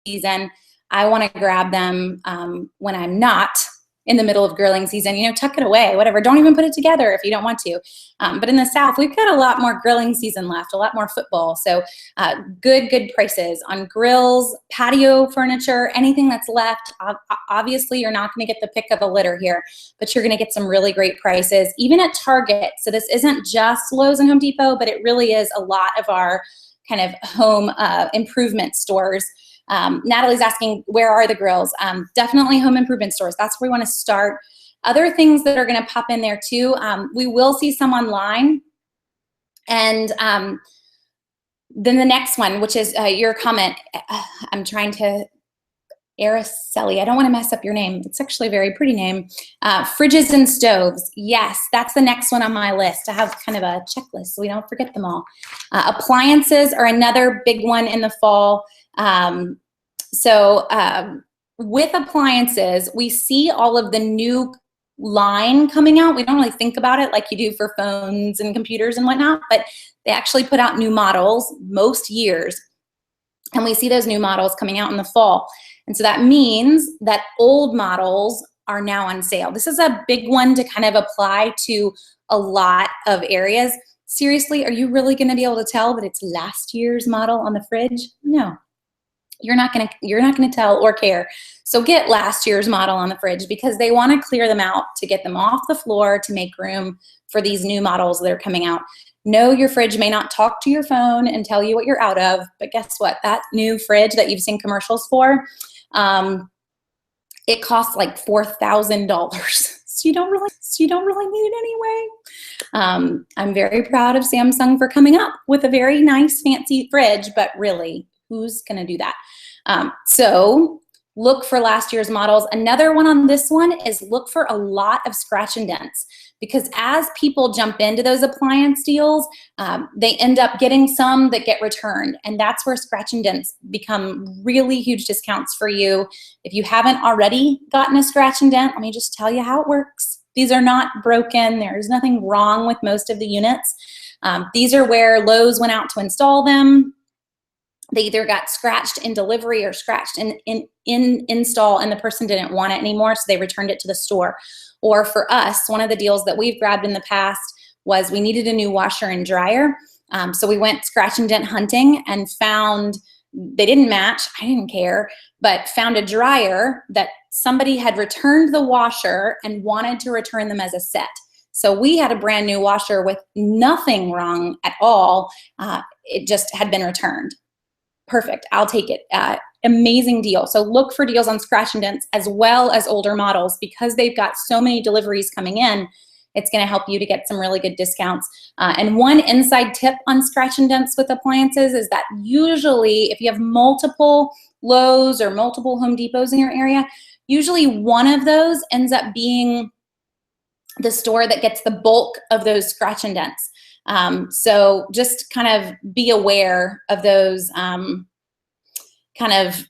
season, I want to grab them when I'm not in the middle of grilling season. You know, tuck it away, whatever. Don't even put it together if you don't want to. But in the South, we've got a lot more grilling season left, a lot more football. So good prices on grills, patio furniture, anything that's left. Obviously, you're not going to get the pick of the litter here, but you're going to get some really great prices, even at Target. So this isn't just Lowe's and Home Depot, but it really is a lot of our kind of home improvement stores. Natalie's asking, where are the grills? Definitely home improvement stores. That's where we want to start. Other things that are going to pop in there too, we will see some online. And then the next one, which is your comment, I'm trying to, Araceli, I don't want to mess up your name. It's actually a very pretty name. Fridges and stoves. Yes, that's the next one on my list. I have kind of a checklist so we don't forget them all. Appliances are another big one in the fall. With appliances, we see all of the new line coming out. We don't really think about it like you do for phones and computers and whatnot, but they actually put out new models most years. And we see those new models coming out in the fall. And so that means that old models are now on sale. This is a big one to kind of apply to a lot of areas. Seriously, are you really going to be able to tell that it's last year's model on the fridge? No. You're not gonna tell or care. So get last year's model on the fridge because they want to clear them out to get them off the floor to make room for these new models that are coming out. No, your fridge may not talk to your phone and tell you what you're out of, but guess what? That new fridge that you've seen commercials for, it costs like $4,000. So you don't really need it anyway. I'm very proud of Samsung for coming up with a very nice fancy fridge, but really, who's gonna do that? So look for last year's models. Another one on this one is look for a lot of scratch and dents, because as people jump into those appliance deals, they end up getting some that get returned. And that's where scratch and dents become really huge discounts for you. If you haven't already gotten a scratch and dent, let me just tell you how it works. These are not broken. There's nothing wrong with most of the units. These are where Lowe's went out to install them. They either got scratched in delivery or scratched in install and the person didn't want it anymore, so they returned it to the store. Or for us, one of the deals that we've grabbed in the past was we needed a new washer and dryer. So we went scratch and dent hunting and found, they didn't match, I didn't care, but found a dryer that somebody had returned the washer and wanted to return them as a set. So we had a brand new washer with nothing wrong at all. It just had been returned. Perfect, I'll take it. Amazing deal. So look for deals on scratch and dents as well as older models, because they've got so many deliveries coming in. It's going to help you to get some really good discounts. And one inside tip on scratch and dents with appliances is that usually if you have multiple Lowe's or multiple Home Depots in your area, usually one of those ends up being the store that gets the bulk of those scratch and dents. So just kind of be aware of those kind of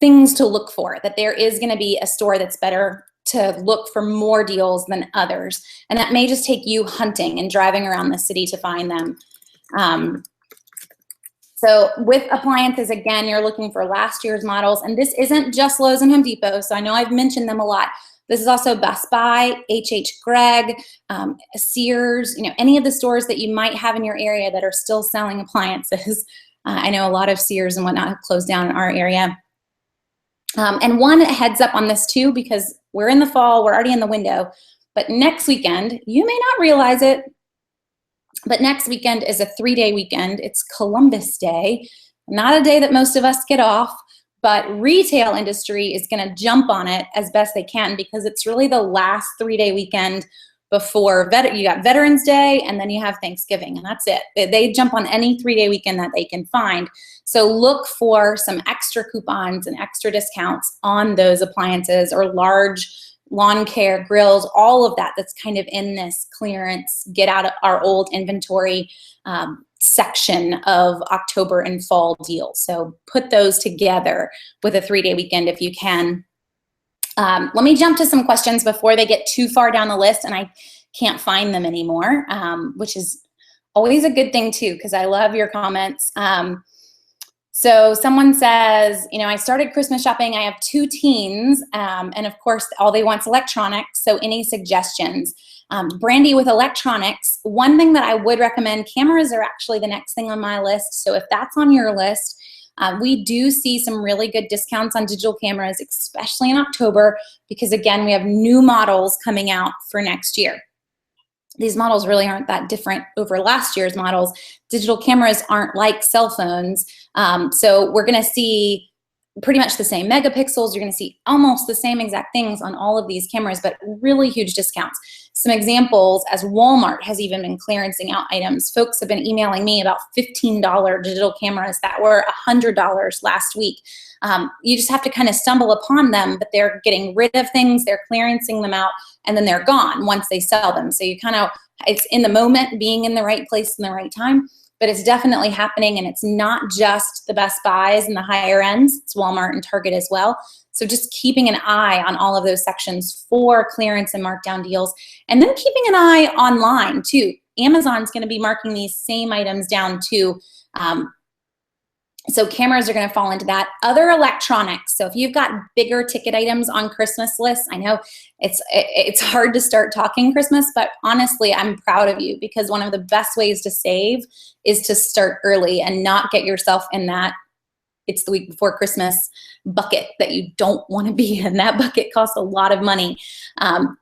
things to look for, that there is going to be a store that's better to look for more deals than others. And that may just take you hunting and driving around the city to find them. So with appliances, again, you're looking for last year's models. And this isn't just Lowe's and Home Depot, so I know I've mentioned them a lot. This is also Best Buy, H.H. Gregg, Sears, any of the stores that you might have in your area that are still selling appliances. I know a lot of Sears and whatnot have closed down in our area. And one heads up on this too, because we're in the fall, we're already in the window, but next weekend, you may not realize it, but next weekend is a 3-day weekend. It's Columbus Day, not a day that most of us get off. But retail industry is going to jump on it as best they can, because it's really the last 3-day weekend before you got Veterans Day, and then you have Thanksgiving, and that's it. They jump on any 3-day weekend that they can find. So look for some extra coupons and extra discounts on those appliances or large lawn care grills, all of that that's kind of in this clearance, get out of our old inventory section of October and fall deals. So put those together with a 3-day weekend if you can. Let me jump to some questions before they get too far down the list and I can't find them anymore, which is always a good thing too, because I love your comments. So someone says, I started Christmas shopping. I have 2 teens, and of course, all they want is electronics. So any suggestions? Brandy, with electronics, one thing that I would recommend, cameras are actually the next thing on my list. So if that's on your list, we do see some really good discounts on digital cameras, especially in October, because again, we have new models coming out for next year. These models really aren't that different over last year's models. Digital cameras aren't like cell phones. So we're gonna see pretty much the same megapixels. You're gonna see almost the same exact things on all of these cameras, but really huge discounts. Some examples, as Walmart has even been clearancing out items. Folks have been emailing me about $15 digital cameras that were $100 last week. You just have to kind of stumble upon them, but they're getting rid of things, they're clearancing them out, and then they're gone once they sell them. So you kind of, it's in the moment, being in the right place in the right time, but it's definitely happening, and it's not just the Best Buys and the higher ends, it's Walmart and Target as well. So just keeping an eye on all of those sections for clearance and markdown deals, and then keeping an eye online too. Amazon's gonna be marking these same items down too. So cameras are going to fall into that. Other electronics. So if you've got bigger ticket items on Christmas lists, I know it's hard to start talking Christmas, but honestly, I'm proud of you, because one of the best ways to save is to start early and not get yourself in that it's the week before Christmas bucket that you don't want to be in. That bucket costs a lot of money.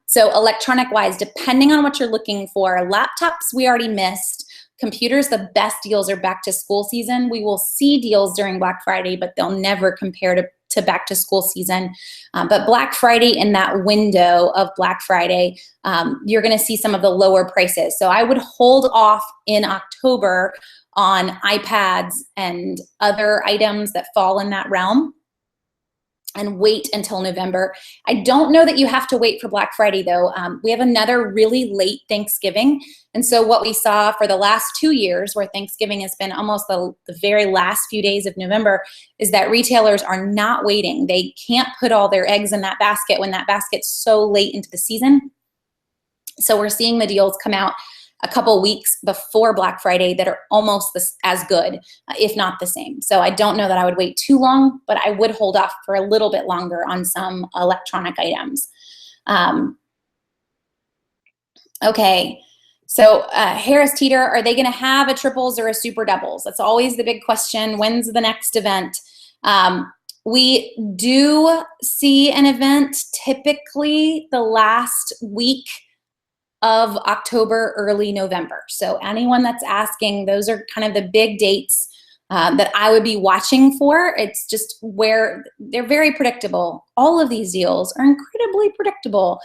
So electronic wise, depending on what you're looking for, laptops we already missed. Computers, the best deals are back to school season. We will see deals during Black Friday, but they'll never compare to back to school season. But Black Friday, in that window of Black Friday, you're gonna see some of the lower prices. So I would hold off in October on iPads and other items that fall in that realm, and wait until November. I don't know that you have to wait for Black Friday though. We have another really late Thanksgiving. And so what we saw for the last 2 years, where Thanksgiving has been almost the very last few days of November, is that retailers are not waiting. They can't put all their eggs in that basket when that basket's so late into the season. So we're seeing the deals come out a couple weeks before Black Friday that are almost as good, if not the same. So I don't know that I would wait too long, but I would hold off for a little bit longer on some electronic items. Okay, so Harris Teeter, are they gonna have a triples or a super doubles? That's always the big question. When's the next event? We do see an event typically the last week of October, early November. So anyone that's asking, those are kind of the big dates that I would be watching for. It's just where they're very predictable. All of these deals are incredibly predictable.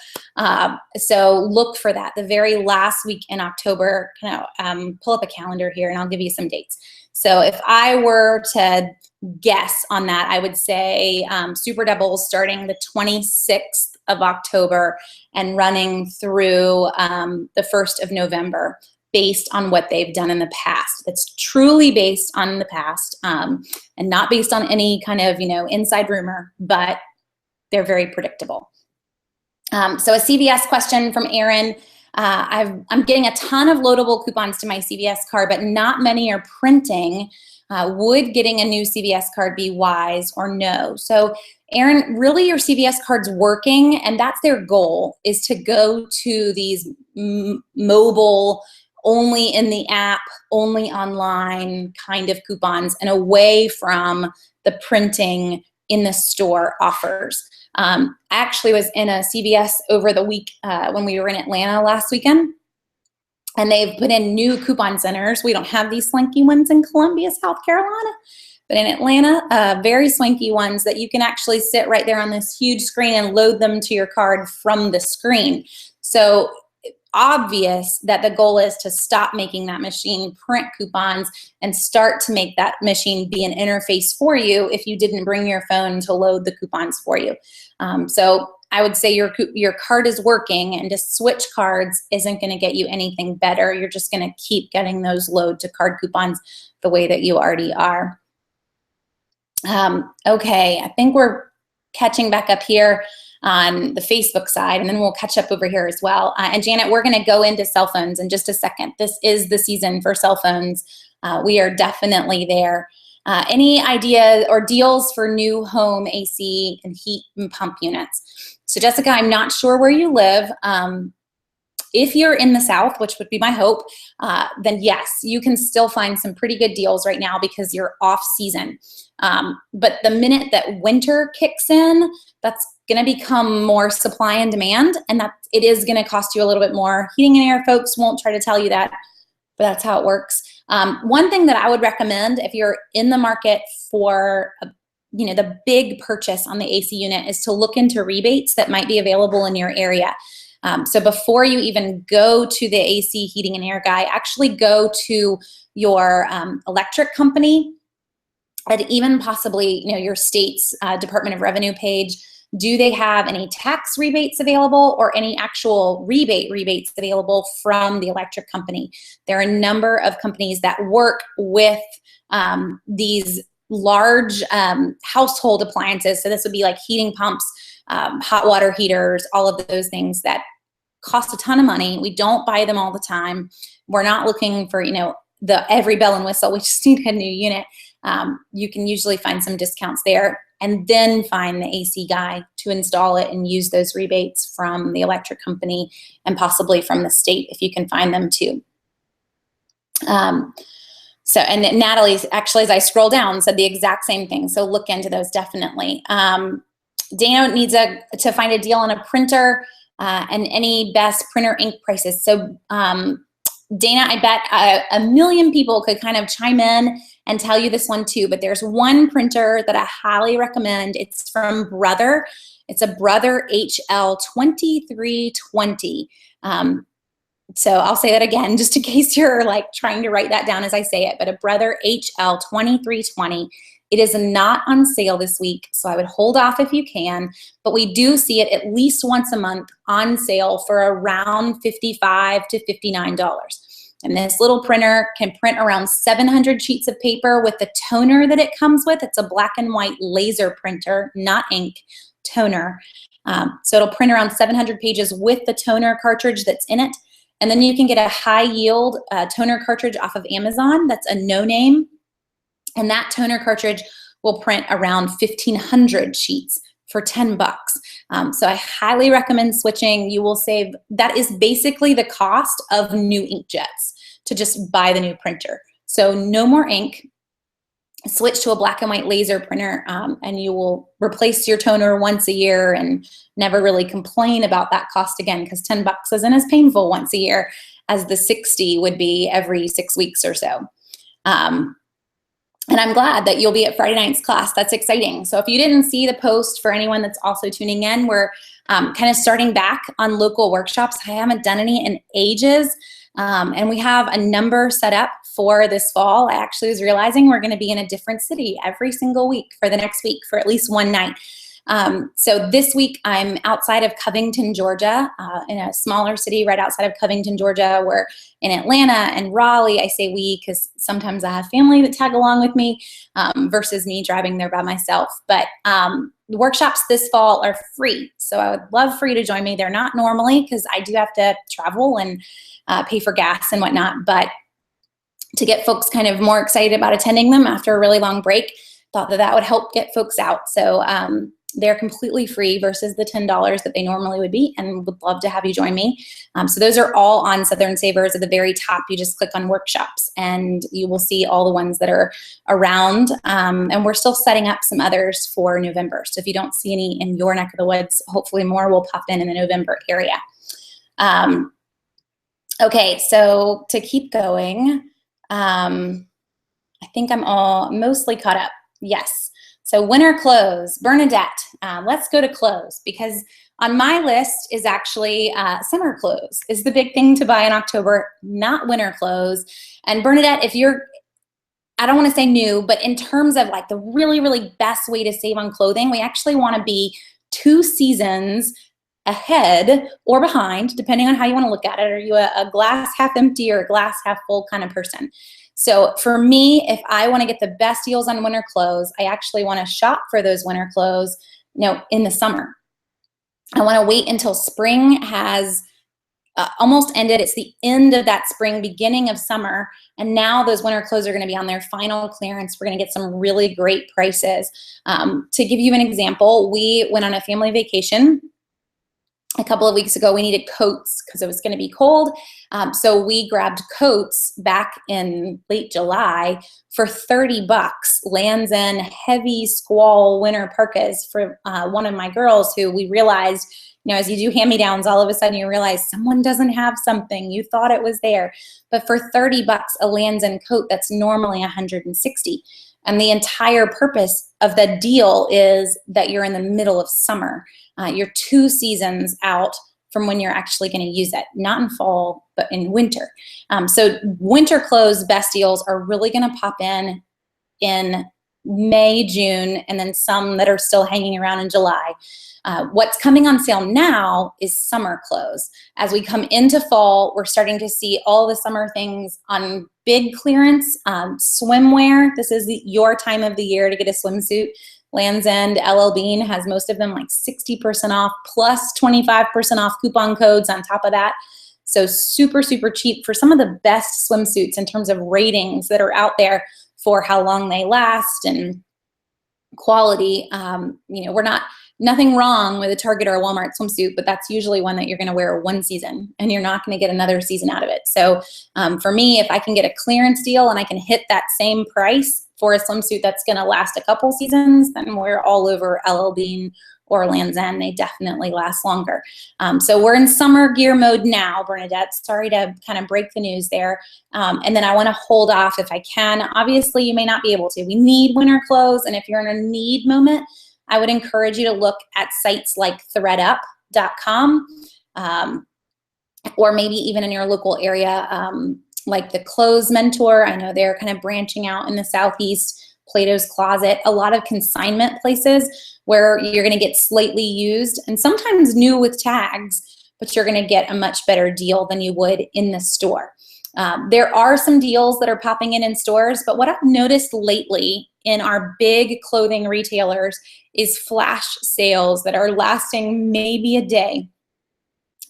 So look for that. The very last week in October, pull up a calendar here and I'll give you some dates. So if I were to guess on that, I would say Super Doubles starting the 26th of October and running through the 1st of November, based on what they've done in the past. That's truly based on the past, and not based on any kind of inside rumor, but they're very predictable. So a CVS question from Aaron. I'm getting a ton of loadable coupons to my CVS card, but not many are printing. Would getting a new CVS card be wise or no? So Aaron, really your CVS card's working, and that's their goal, is to go to these mobile, only in the app, only online kind of coupons, and away from the printing in the store offers. I actually was in a CVS over the week when we were in Atlanta last weekend, and they've put in new coupon centers. We don't have these swanky ones in Columbia, South Carolina, but in Atlanta, very swanky ones that you can actually sit right there on this huge screen and load them to your card from the screen. So obvious that the goal is to stop making that machine print coupons and start to make that machine be an interface for you if you didn't bring your phone to load the coupons for you. So I would say your card is working, and to switch cards isn't going to get you anything better. You're just going to keep getting those load to card coupons the way that you already are. Okay, I think we're catching back up here on the Facebook side, and then we'll catch up over here as well. And Janet, we're gonna go into cell phones in just a second. This is the season for cell phones. We are definitely there. Any idea or deals for new home AC and heat and pump units? So Jessica, I'm not sure where you live. If you're in the South, which would be my hope, then yes, you can still find some pretty good deals right now because you're off season. But the minute that winter kicks in, that's going to become more supply and demand, and that it is going to cost you a little bit more. Heating and air folks won't try to tell you that, but that's how it works. One thing that I would recommend if you're in the market for the big purchase on the AC unit is to look into rebates that might be available in your area. So before you even go to the AC heating and air guy, actually go to your electric company and even possibly your state's Department of Revenue page. Do they have any tax rebates available or any actual rebates available from the electric company? There are a number of companies that work with these large household appliances. So this would be like heating pumps, hot water heaters, all of those things that cost a ton of money. We don't buy them all the time. We're not looking for, the every bell and whistle. We just need a new unit. You can usually find some discounts there and then find the AC guy to install it and use those rebates from the electric company and possibly from the state if you can find them too. And Natalie, actually, as I scroll down, said the exact same thing. So look into those definitely. Dana needs to find a deal on a printer and any best printer ink prices. So Dana, I bet a million people could kind of chime in and tell you this one too, but there's one printer that I highly recommend. It's from Brother. It's a Brother HL 2320. So I'll say that again, just in case you're like trying to write that down as I say it, but a Brother HL 2320. It is not on sale this week, so I would hold off if you can, but we do see it at least once a month on sale for around $55 to $59. And this little printer can print around 700 sheets of paper with the toner that it comes with. It's a black and white laser printer, not ink, toner. So it'll print around 700 pages with the toner cartridge that's in it. And then you can get a high yield toner cartridge off of Amazon. That's a no name. And that toner cartridge will print around 1,500 sheets for $10. So I highly recommend switching. You will save, that is basically the cost of new inkjets to just buy the new printer. So no more ink, switch to a black and white laser printer, and you will replace your toner once a year and never really complain about that cost again, because $10 isn't as painful once a year as the 60 would be every 6 weeks or so. And I'm glad that you'll be at Friday night's class. That's exciting. So if you didn't see the post, for anyone that's also tuning in, we're kind of starting back on local workshops. I haven't done any in ages. And we have a number set up for this fall. I actually was realizing we're going to be in a different city every single week for the next week for at least one night. So this week I'm outside of Covington, Georgia, in a smaller city right outside of Covington, Georgia. We're in Atlanta and Raleigh. I say we because sometimes I have family that tag along with me versus me driving there by myself. But the workshops this fall are free. So I would love for you to join me. They're not normally because I do have to travel and pay for gas and whatnot. But to get folks kind of more excited about attending them after a really long break, thought that that would help get folks out. So they're completely free versus the $10 that they normally would be, and would love to have you join me. So those are all on Southern Savers at the very top. You just click on workshops and you will see all the ones that are around. And we're still setting up some others for November. So if you don't see any in your neck of the woods, hopefully more will pop in the November area. Okay, so to keep going, I think I'm all mostly caught up. Yes. So winter clothes, Bernadette, let's go to clothes, because on my list is actually summer clothes is the big thing to buy in October, not winter clothes. And Bernadette, if you're, I don't want to say new, but in terms of like the really, really best way to save on clothing, we actually want to be 2 seasons ahead or behind, depending on how you want to look at it. Are you a glass half empty or a glass half full kind of person? So for me, if I want to get the best deals on winter clothes, I actually want to shop for those winter clothes, in the summer. I want to wait until spring has almost ended. It's the end of that spring, beginning of summer. And now those winter clothes are going to be on their final clearance. We're going to get some really great prices. To give you an example, we went on a family vacation a couple of weeks ago. We needed coats because it was going to be cold. So we grabbed coats back in late July for $30. Lands End heavy squall winter parkas for one of my girls, who we realized, you know, as you do hand-me-downs, all of a sudden you realize someone doesn't have something. You thought it was there. But for $30, a Lands End coat that's normally $160. And the entire purpose of the deal is that you're in the middle of summer. You're 2 seasons out from when you're actually going to use it, not in fall, but in winter. So winter clothes best deals are really going to pop in May, June, and then some that are still hanging around in July. What's coming on sale now is summer clothes. As we come into fall, we're starting to see all the summer things on big clearance. Swimwear, this is your time of the year to get a swimsuit. Lands End, LL Bean has most of them like 60% off plus 25% off coupon codes on top of that. So super, super cheap for some of the best swimsuits in terms of ratings that are out there for how long they last and quality. You know, nothing wrong with a Target or a Walmart swimsuit, but that's usually one that you're going to wear one season and you're not going to get another season out of it. So for me, if I can get a clearance deal and I can hit that same price for a swimsuit that's going to last a couple seasons, then we're all over LL Bean or Lands End. They definitely last longer. So we're in summer gear mode now, Bernadette. Sorry to kind of break the news there. And then I want to hold off if I can. Obviously, you may not be able to. We need winter clothes, and if you're in a need moment, I would encourage you to look at sites like thredup.com, or maybe even in your local area, like the Clothes Mentor. I know they're kind of branching out in the Southeast. Plato's Closet, a lot of consignment places where you're going to get slightly used and sometimes new with tags, but you're going to get a much better deal than you would in the store. There are some deals that are popping in stores, but what I've noticed lately in our big clothing retailers is flash sales that are lasting maybe a day.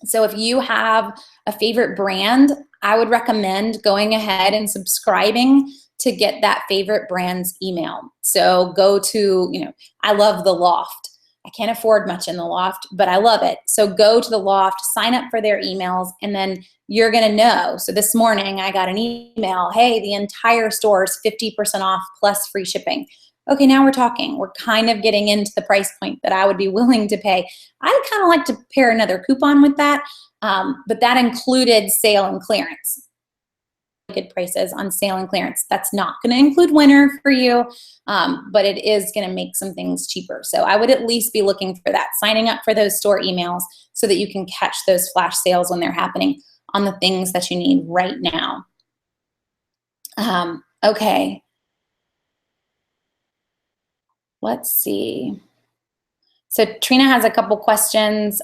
So if you have a favorite brand, I would recommend going ahead and subscribing to get that favorite brand's email. So go to, you know, I love The Loft. I can't afford much in The Loft, but I love it. So go to The Loft, sign up for their emails, and then you're gonna know. So this morning I got an email, hey, the entire store is 50% off plus free shipping. Okay, now we're talking. We're kind of getting into the price point that I would be willing to pay. I'd kind of like to pair another coupon with that, but that included sale and clearance. Good prices on sale and clearance. That's not going to include winter for you, but it is going to make some things cheaper. So I would at least be looking for that, signing up for those store emails so that you can catch those flash sales when they're happening on the things that you need right now. Okay. Let's see. So Trina has a couple questions.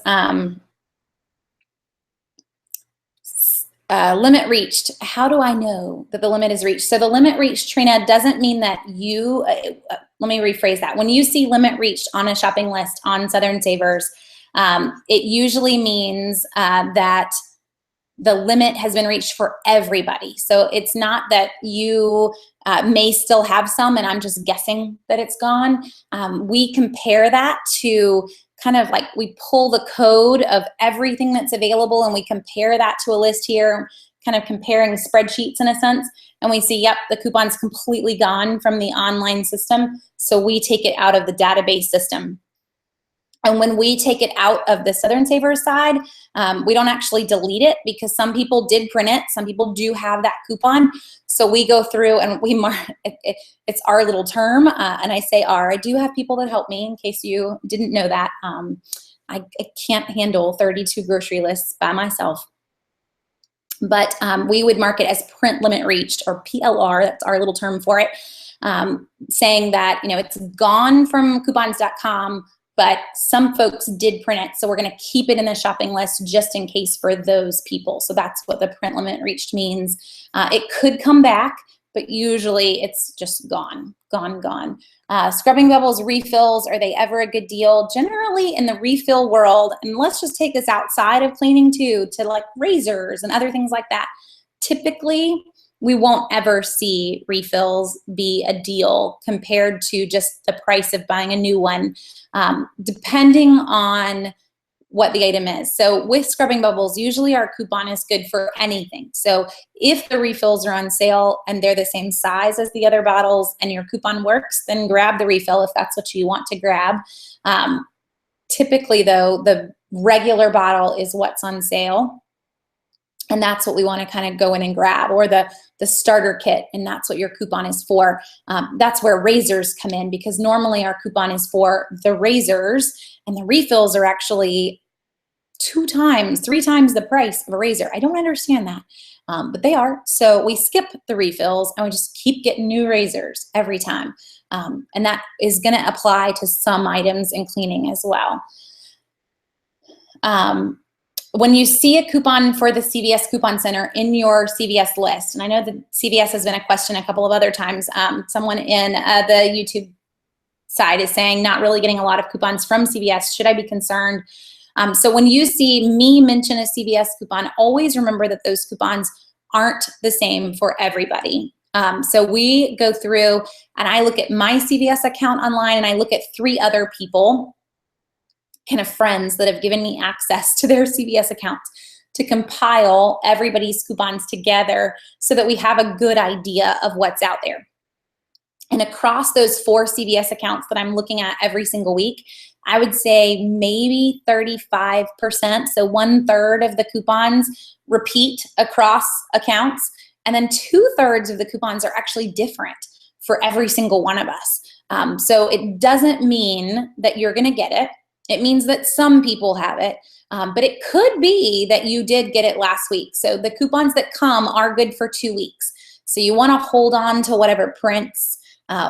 Limit reached. How do I know that the limit is reached? So the limit reached, Trina, doesn't mean that you, let me rephrase that. When you see limit reached on a shopping list on Southern Savers, it usually means that the limit has been reached for everybody. So it's not that you may still have some and I'm just guessing that it's gone. We compare that to kind of like we pull the code of everything that's available and we compare that to a list here, kind of comparing spreadsheets in a sense. And we see, yep, the coupon's completely gone from the online system. So we take it out of the database system. And when we take it out of the Southern Savers side, we don't actually delete it because some people did print it. Some people do have that coupon. So we go through and we mark it. It's our little term. And I say our. I do have people that help me in case you didn't know that. I can't handle 32 grocery lists by myself. But we would mark it as print limit reached, or PLR. That's our little term for it. Saying that, you know, it's gone from coupons.com, but some folks did print it. So we're going to keep it in the shopping list just in case for those people. So that's what the print limit reached means. It could come back. but usually it's just gone. Scrubbing bubbles refills, are they ever a good deal? Generally in the refill world, and let's just take this outside of cleaning too, to like razors and other things like that. Typically, we won't ever see refills be a deal compared to just the price of buying a new one, depending on what the item is. So with scrubbing bubbles, usually our coupon is good for anything. So if the refills are on sale and they're the same size as the other bottles and your coupon works, then grab the refill if that's what you want to grab. Typically though, the regular bottle is what's on sale. And that's what we want to kind of go in and grab, or the starter kit, and that's what your coupon is for. That's where razors come in, because normally our coupon is for the razors, and the refills are actually 2 times, 3 times the price of a razor. I don't understand that, but they are. So we skip the refills and we just keep getting new razors every time. And that is going to apply to some items in cleaning as well. When you see a coupon for the CVS Coupon Center in your CVS list, and I know that CVS has been a question a couple of other times, someone in the YouTube side is saying not really getting a lot of coupons from CVS. Should I be concerned? So when you see me mention a CVS coupon, always remember that those coupons aren't the same for everybody. So we go through and I look at my CVS account online and I look at 3 other people, kind of friends that have given me access to their CVS accounts, to compile everybody's coupons together so that we have a good idea of what's out there. And across those 4 CVS accounts that I'm looking at every single week, I would say maybe 35%, so 1/3 of the coupons repeat across accounts, and then 2/3 of the coupons are actually different for every single one of us. So it doesn't mean that you're gonna get it. It means that some people have it, but it could be that you did get it last week. So the coupons that come are good for 2 weeks. So you wanna hold on to whatever prints,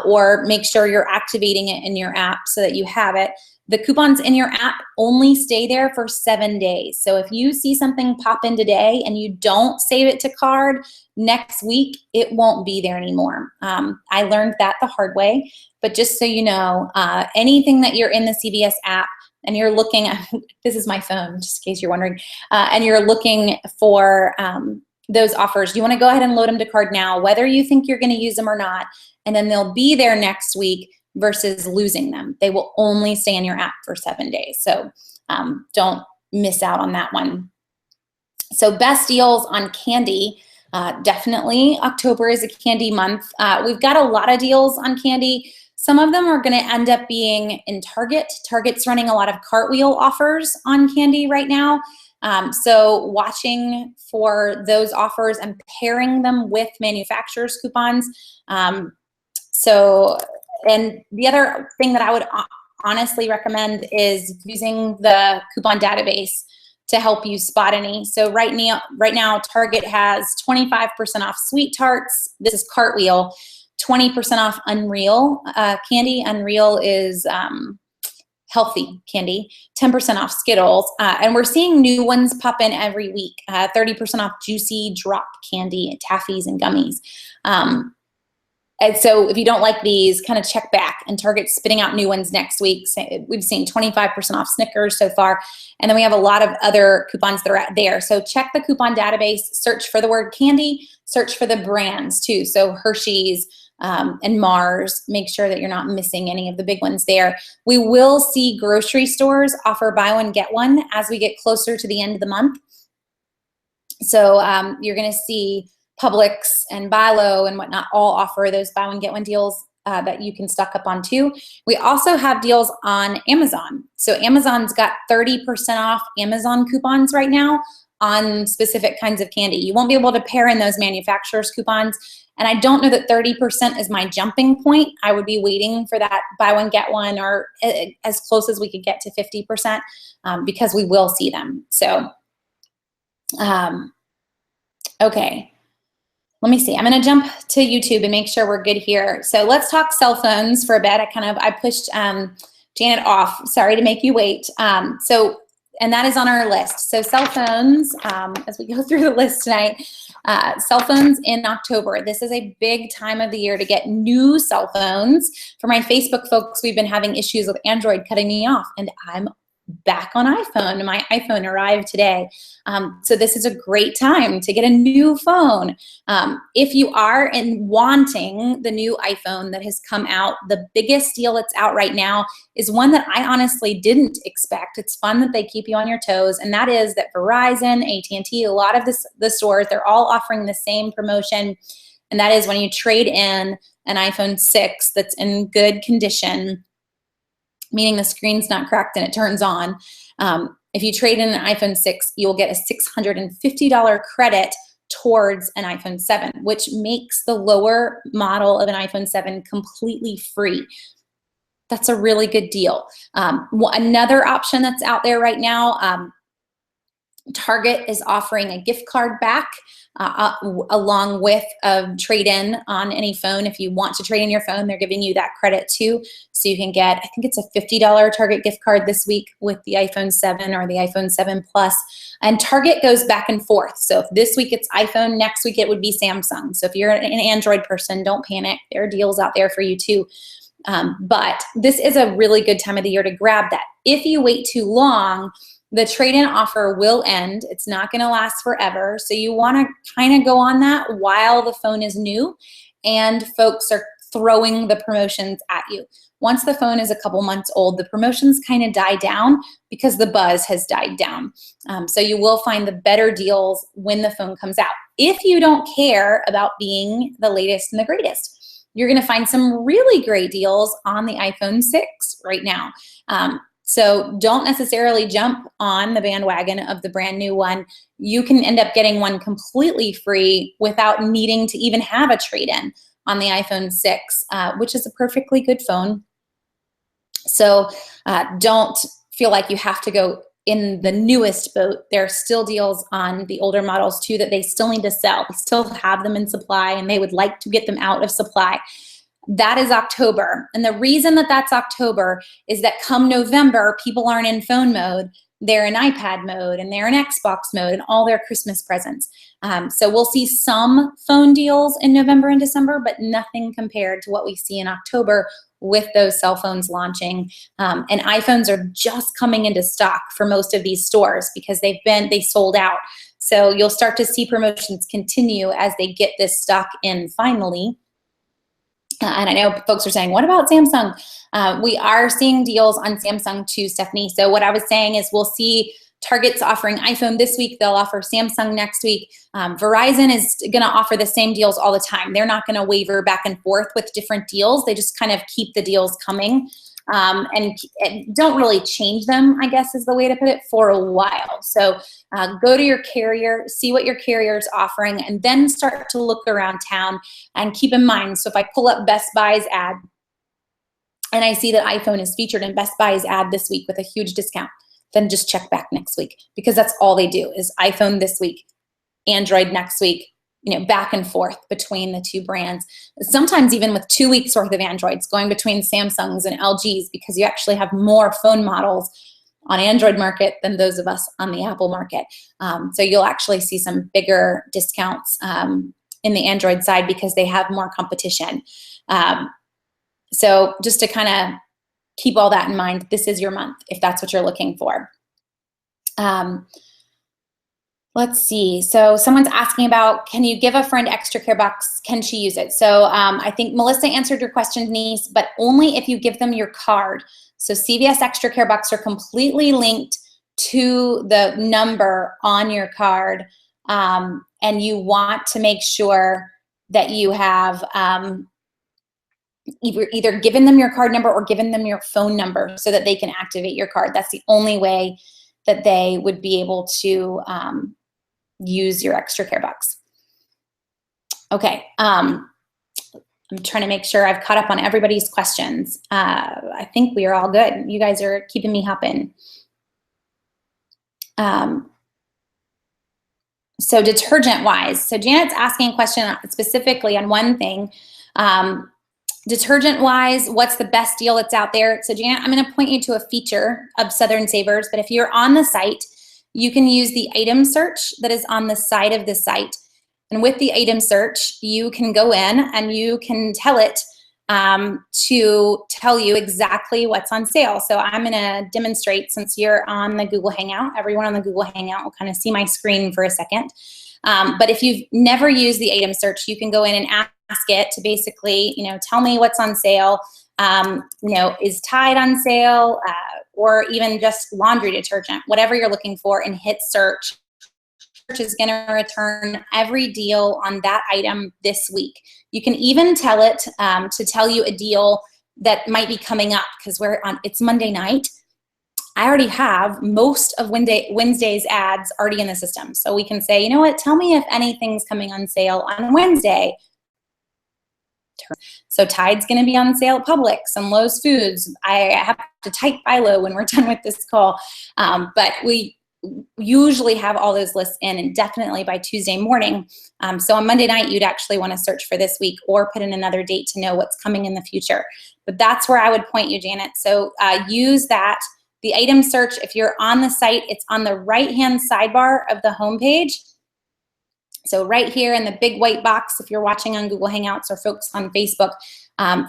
or make sure you're activating it in your app so that you have it. The coupons in your app only stay there for 7 days. So if you see something pop in today and you don't save it to card, next week it won't be there anymore. I learned that the hard way, but just so you know, anything that you're in the CVS app and you're looking at, this is my phone, just in case you're wondering, and you're looking for those offers, you wanna go ahead and load them to card now, whether you think you're gonna use them or not, and then they'll be there next week versus losing them. They will only stay in your app for 7 days. So don't miss out on that one. So best deals on candy. Definitely October is a candy month. We've got a lot of deals on candy. Some of them are gonna end up being in Target. Target's running a lot of Cartwheel offers on candy right now. So watching for those offers and pairing them with manufacturers' coupons. And the other thing that I would honestly recommend is using the coupon database to help you spot any. So right now Target has 25% off Sweet Tarts. This is Cartwheel. 20% off Unreal candy. Unreal is healthy candy. 10% off Skittles. And we're seeing new ones pop in every week. 30% off Juicy Drop candy, taffies, and gummies. And so if you don't like these, kind of check back, and Target's spitting out new ones next week. So we've seen 25% off Snickers so far. And then we have a lot of other coupons that are out there. So check the coupon database, search for the word candy, search for the brands too. So Hershey's and Mars, make sure that you're not missing any of the big ones there. We will see grocery stores offer buy one, get one as we get closer to the end of the month. So you're gonna see Publix and Bi-Lo and whatnot all offer those buy one, get one deals that you can stock up on too. We also have deals on Amazon. So Amazon's got 30% off Amazon coupons right now on specific kinds of candy. You won't be able to pair in those manufacturers' coupons. And I don't know that 30% is my jumping point. I would be waiting for that buy one, get one, or as close as we could get to 50%, because we will see them. So, okay. Let me see, I'm gonna jump to YouTube and make sure we're good here. So let's talk cell phones for a bit. I pushed Janet off, sorry to make you wait. So and that is on our list. So cell phones, as we go through the list tonight, cell phones in October. This is a big time of the year to get new cell phones. For my Facebook folks, we've been having issues with Android cutting me off, and I'm back on iPhone. My iPhone arrived today. So this is a great time to get a new phone. If you are wanting the new iPhone that has come out, the biggest deal that's out right now is one that I honestly didn't expect. It's fun that they keep you on your toes, and that is that Verizon, AT&T, a lot of the stores, they're all offering the same promotion, and that is when you trade in an iPhone 6 that's in good condition, meaning the screen's not cracked and it turns on. If you trade in an iPhone 6, you'll get a $650 credit towards an iPhone 7, which makes the lower model of an iPhone 7 completely free. That's a really good deal. Another option that's out there right now, Target is offering a gift card back along with a trade-in on any phone. If you want to trade in your phone, they're giving you that credit too. So you can get, I think it's a $50 Target gift card this week with the iPhone 7 or the iPhone 7 Plus. And Target goes back and forth. So if this week it's iPhone, next week it would be Samsung. So if you're an Android person, don't panic. There are deals out there for you too. But this is a really good time of the year to grab that. If you wait too long, the trade-in offer will end. It's not going to last forever. So you want to kind of go on that while the phone is new and folks are throwing the promotions at you. Once the phone is a couple months old, the promotions kind of die down because the buzz has died down. So you will find the better deals when the phone comes out. If you don't care about being the latest and the greatest, you're going to find some really great deals on the iPhone 6 right now. So don't necessarily jump on the bandwagon of the brand new one. You can end up getting one completely free without needing to even have a trade-in on the iPhone 6, which is a perfectly good phone. So don't feel like you have to go in the newest boat. There are still deals on the older models too that they still need to sell. They still have them in supply and they would like to get them out of supply. That is October. And the reason that that's October is that come November, people aren't in phone mode. They're in iPad mode and they're in Xbox mode and all their Christmas presents. So we'll see some phone deals in November and December, but nothing compared to what we see in October with those cell phones launching. And iPhones are just coming into stock for most of these stores because they sold out. So you'll start to see promotions continue as they get this stock in finally. And I know folks are saying, what about Samsung? We are seeing deals on Samsung too, Stephanie. So what I was saying is we'll see Target's offering iPhone this week. They'll offer Samsung next week. Verizon is going to offer the same deals all the time. They're not going to waver back and forth with different deals. They just kind of keep the deals coming and don't really change them, I guess is the way to put it, for a while. So go to your carrier, see what your carrier is offering, and then start to look around town and keep in mind. So if I pull up Best Buy's ad and I see that iPhone is featured in Best Buy's ad this week with a huge discount, then just check back next week because that's all they do is iPhone this week, Android next week, back and forth between the two brands. Sometimes even with 2 weeks worth of Androids going between Samsungs and LGs because you actually have more phone models on Android market than those of us on the Apple market. So you'll actually see some bigger discounts in the Android side because they have more competition. So just to kind of keep all that in mind, this is your month if that's what you're looking for. Let's see. So someone's asking about, can you give a friend Extra Care Box? Can she use it? So I think Melissa answered your question, Denise, but only if you give them your card. So CVS Extra Care Box are completely linked to the number on your card. And you want to make sure that you have either given them your card number or given them your phone number so that they can activate your card. That's the only way that they would be able to use your Extra Care Box. Okay, I'm trying to make sure I've caught up on everybody's questions. I think we are all good. You guys are keeping me hopping. So detergent wise, so Janet's asking a question specifically on one thing. Detergent wise, what's the best deal that's out there? So Janet, I'm going to point you to a feature of Southern Savers, but if you're on the site, you can use the item search that is on the side of the site. And with the item search, you can go in and you can tell it to tell you exactly what's on sale. So I'm going to demonstrate, since you're on the Google Hangout. Everyone on the Google Hangout will kind of see my screen for a second. But if you've never used the item search, you can go in and ask it to basically, tell me what's on sale. Is Tide on sale, or even just laundry detergent, whatever you're looking for, and hit search. Search is going to return every deal on that item this week. You can even tell it to tell you a deal that might be coming up, because it's Monday night. I already have most of Wednesday's ads already in the system. So we can say, you know what, tell me if anything's coming on sale on Wednesday. So Tide's going to be on sale at Publix and Lowe's Foods. I have to type by Low when we're done with this call. But we usually have all those lists in, and definitely by Tuesday morning. So on Monday night, you'd actually want to search for this week or put in another date to know what's coming in the future. But that's where I would point you, Janet. So use that. The item search, if you're on the site, it's on the right-hand sidebar of the homepage. So right here in the big white box, if you're watching on Google Hangouts or folks on Facebook,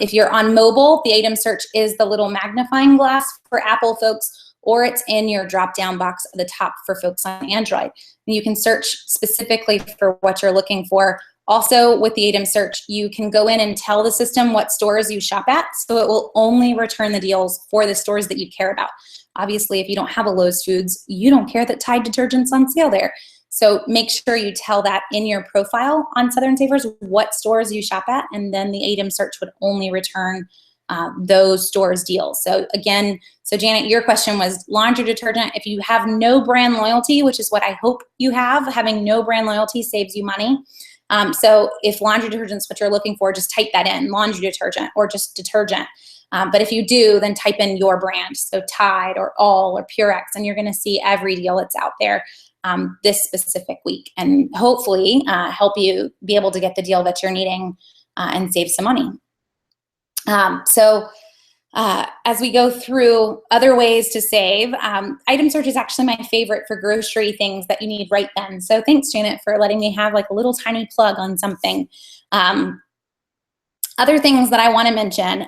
if you're on mobile, the item search is the little magnifying glass for Apple folks, or it's in your drop-down box at the top for folks on Android. And you can search specifically for what you're looking for. Also, with the item search, you can go in and tell the system what stores you shop at, so it will only return the deals for the stores that you care about. Obviously, if you don't have a Lowe's Foods, you don't care that Tide detergent's on sale there. So make sure you tell that in your profile on Southern Savers what stores you shop at, and then the item search would only return those stores' deals. So again, Janet, your question was laundry detergent. If you have no brand loyalty, which is what I hope you have, having no brand loyalty saves you money. So if laundry detergent is what you're looking for, just type that in, laundry detergent, or just detergent. But if you do, then type in your brand, so Tide or All or Purex, and you're going to see every deal that's out there this specific week, and hopefully help you be able to get the deal that you're needing and save some money. As we go through other ways to save, item search is actually my favorite for grocery things that you need right then. So thanks, Janet, for letting me have like a little tiny plug on something. Other things that I want to mention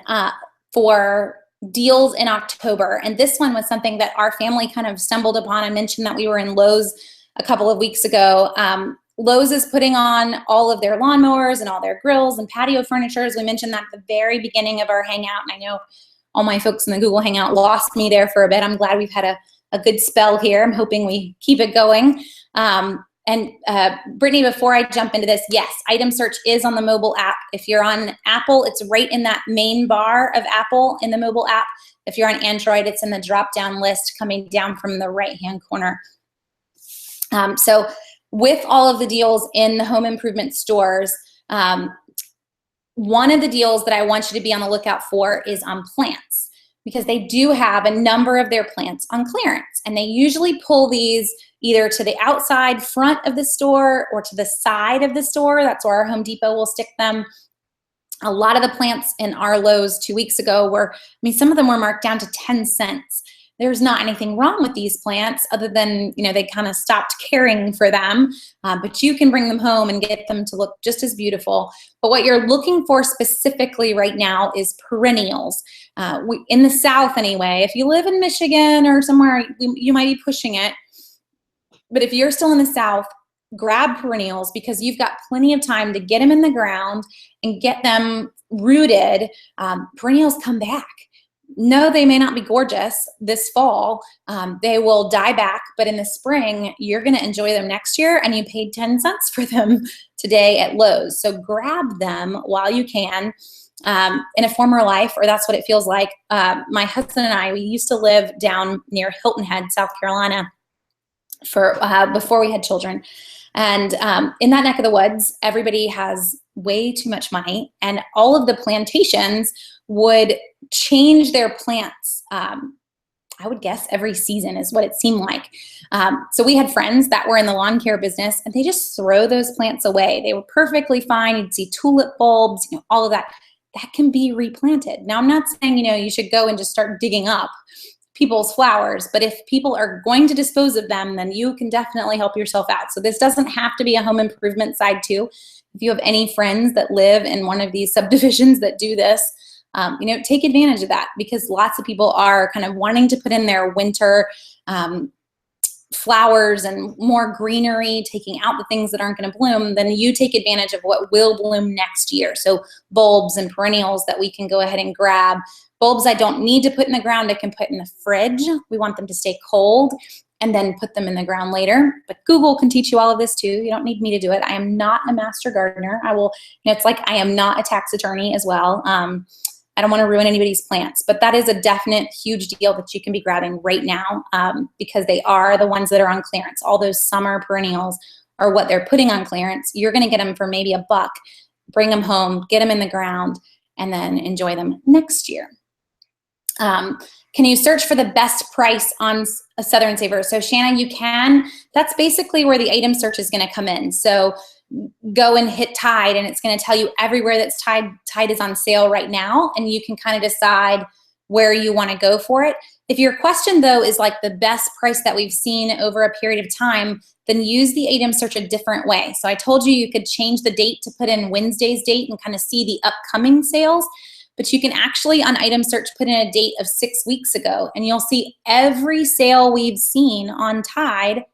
for deals in October, and this one was something that our family kind of stumbled upon. I mentioned that we were in Lowe's a couple of weeks ago. Lowe's is putting on all of their lawnmowers and all their grills and patio furniture. As we mentioned that at the very beginning of our hangout, and I know all my folks in the Google Hangout lost me there for a bit. I'm glad we've had a good spell here. I'm hoping we keep it going. Brittany, before I jump into this, yes, item search is on the mobile app. If you're on Apple, it's right in that main bar of Apple in the mobile app. If you're on Android, it's in the drop-down list coming down from the right-hand corner. So with all of the deals in the home improvement stores, one of the deals that I want you to be on the lookout for is on plants, because they do have a number of their plants on clearance, and they usually pull these either to the outside front of the store or to the side of the store. That's where our Home Depot will stick them. A lot of the plants in our Lowe's 2 weeks ago were, some of them were marked down to 10 cents. There's not anything wrong with these plants other than, they kind of stopped caring for them, but you can bring them home and get them to look just as beautiful. But what you're looking for specifically right now is perennials. In the South anyway, if you live in Michigan or somewhere, you might be pushing it. But if you're still in the South, grab perennials, because you've got plenty of time to get them in the ground and get them rooted. Perennials come back. No, they may not be gorgeous this fall. They will die back, but in the spring, you're going to enjoy them next year, and you paid 10 cents for them today at Lowe's. So grab them while you can. In a former life, or that's what it feels like, my husband and I, we used to live down near Hilton Head, South Carolina, for before we had children. And in that neck of the woods, everybody has way too much money, and all of the plantations would change their plants, I would guess every season is what it seemed like. So we had friends that were in the lawn care business, and they just throw those plants away. They were perfectly fine. You'd see tulip bulbs, all of that. that can be replanted. Now, I'm not saying, you should go and just start digging up people's flowers, but if people are going to dispose of them, then you can definitely help yourself out. So this doesn't have to be a home improvement side too. If you have any friends that live in one of these subdivisions that do this, take advantage of that, because lots of people are kind of wanting to put in their winter flowers and more greenery, taking out the things that aren't going to bloom. Then you take advantage of what will bloom next year. So bulbs and perennials that we can go ahead and grab. Bulbs I don't need to put in the ground, I can put in the fridge. We want them to stay cold and then put them in the ground later. But Google can teach you all of this too. You don't need me to do it. I am not a master gardener. I will, it's like I am not a tax attorney as well. I don't want to ruin anybody's plants, but that is a definite huge deal that you can be grabbing right now, because they are the ones that are on clearance. All those summer perennials are what they're putting on clearance. You're going to get them for maybe $1, bring them home, get them in the ground, and then enjoy them next year. Can you search for the best price on a Southern Saver? So Shanna, you can. That's basically where the item search is going to come in. So go and hit Tide, and it's going to tell you everywhere that's Tide is on sale right now, and you can kind of decide where you want to go for it. If your question though is like the best price that we've seen over a period of time, then use the item search a different way. So I told you you could change the date to put in Wednesday's date and kind of see the upcoming sales. But you can actually, on item search, put in a date of 6 weeks ago, and you'll see every sale we've seen on Tide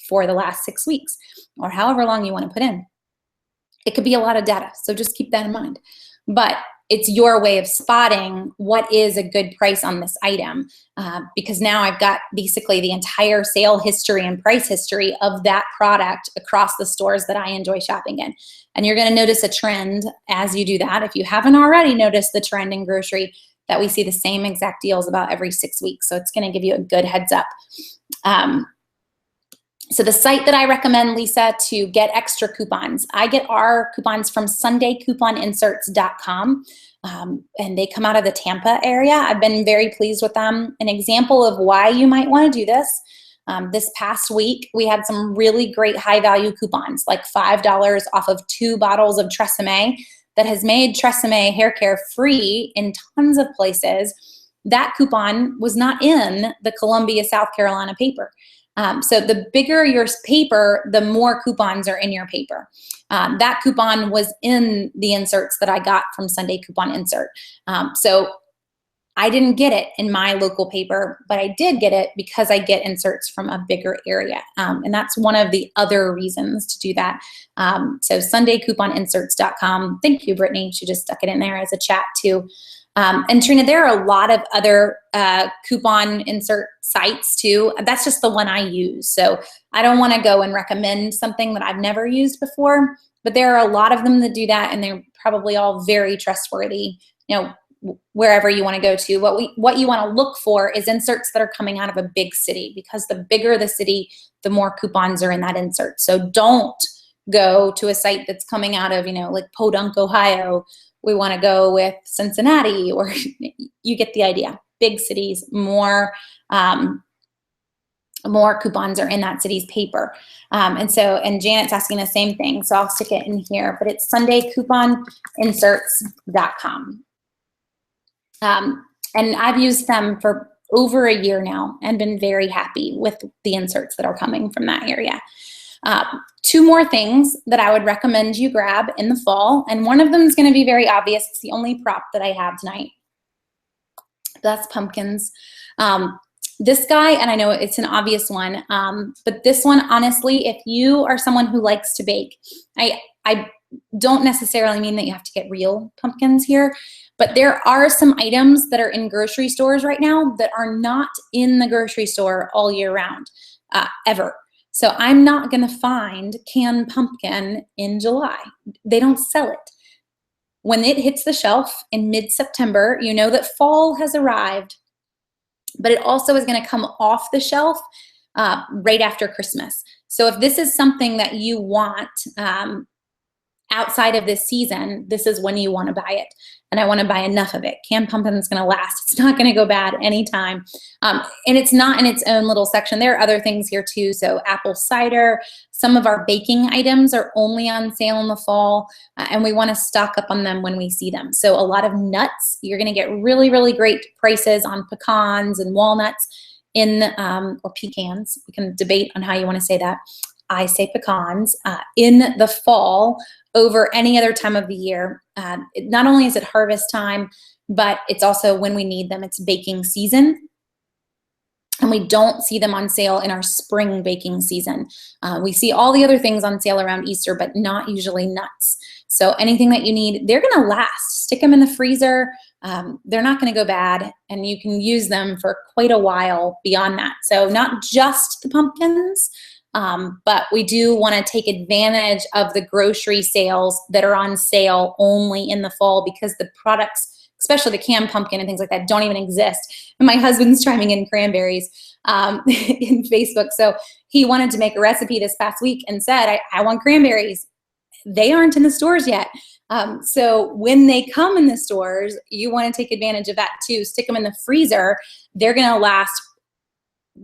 for the last 6 weeks, or however long you want to put in. It could be a lot of data, so just keep that in mind. But it's your way of spotting what is a good price on this item, because now I've got basically the entire sale history and price history of that product across the stores that I enjoy shopping in. And you're going to notice a trend as you do that. If you haven't already noticed the trend in grocery, that we see the same exact deals about every 6 weeks. So it's going to give you a good heads up. So the site that I recommend, Lisa, to get extra coupons, I get our coupons from SundayCouponInserts.com, and they come out of the Tampa area. I've been very pleased with them. An example of why you might want to do this, this past week, we had some really great high value coupons, like $5 off of 2 bottles of Tresemme that has made Tresemme hair care free in tons of places. That coupon was not in the Columbia, South Carolina paper. So the bigger your paper, the more coupons are in your paper. That coupon was in the inserts that I got from Sunday Coupon Insert. So I didn't get it in my local paper, but I did get it because I get inserts from a bigger area. And that's one of the other reasons to do that. So SundayCouponInserts.com. Thank you, Brittany. She just stuck it in there as a chat too. And Trina, there are a lot of other coupon insert sites too. That's just the one I use. So I don't want to go and recommend something that I've never used before, but there are a lot of them that do that, and they're probably all very trustworthy. Wherever you want to go to, what you want to look for is inserts that are coming out of a big city, because the bigger the city, the more coupons are in that insert. So don't go to a site that's coming out of, like Podunk, Ohio. We want to go with Cincinnati, or you get the idea. Big cities, more coupons are in that city's paper. And Janet's asking the same thing, so I'll stick it in here, but it's SundayCouponInserts.com. And I've used them for over a year now and been very happy with the inserts that are coming from that area. 2 more things that I would recommend you grab in the fall, and one of them is going to be very obvious. It's the only prop that I have tonight. That's pumpkins. This guy, and I know it's an obvious one, but this one, honestly, if you are someone who likes to bake, I don't necessarily mean that you have to get real pumpkins here, but there are some items that are in grocery stores right now that are not in the grocery store all year round, ever. So I'm not going to find canned pumpkin in July. They don't sell it. When it hits the shelf in mid-September, you know that fall has arrived, but it also is going to come off the shelf right after Christmas. So if this is something that you want, outside of this season, this is when you want to buy it. And I want to buy enough of it. Canned pumpkin is going to last. It's not going to go bad anytime. And it's not in its own little section. There are other things here too. So apple cider, some of our baking items are only on sale in the fall, and we want to stock up on them when we see them. So a lot of nuts, you're going to get really, really great prices on pecans and walnuts or pecans. We can debate on how you want to say that. I say pecans in the fall over any other time of the year. Not only is it harvest time, but it's also when we need them. It's baking season. And we don't see them on sale in our spring baking season. We see all the other things on sale around Easter, but not usually nuts. So anything that you need, they're gonna last. Stick them in the freezer. They're not gonna go bad, and you can use them for quite a while beyond that. So not just the pumpkins, but we do wanna take advantage of the grocery sales that are on sale only in the fall, because the products, especially the canned pumpkin and things like that, don't even exist. And my husband's chiming in cranberries in Facebook. So he wanted to make a recipe this past week and said, I want cranberries. They aren't in the stores yet. So when they come in the stores, you want to take advantage of that too. Stick them in the freezer. They're going to last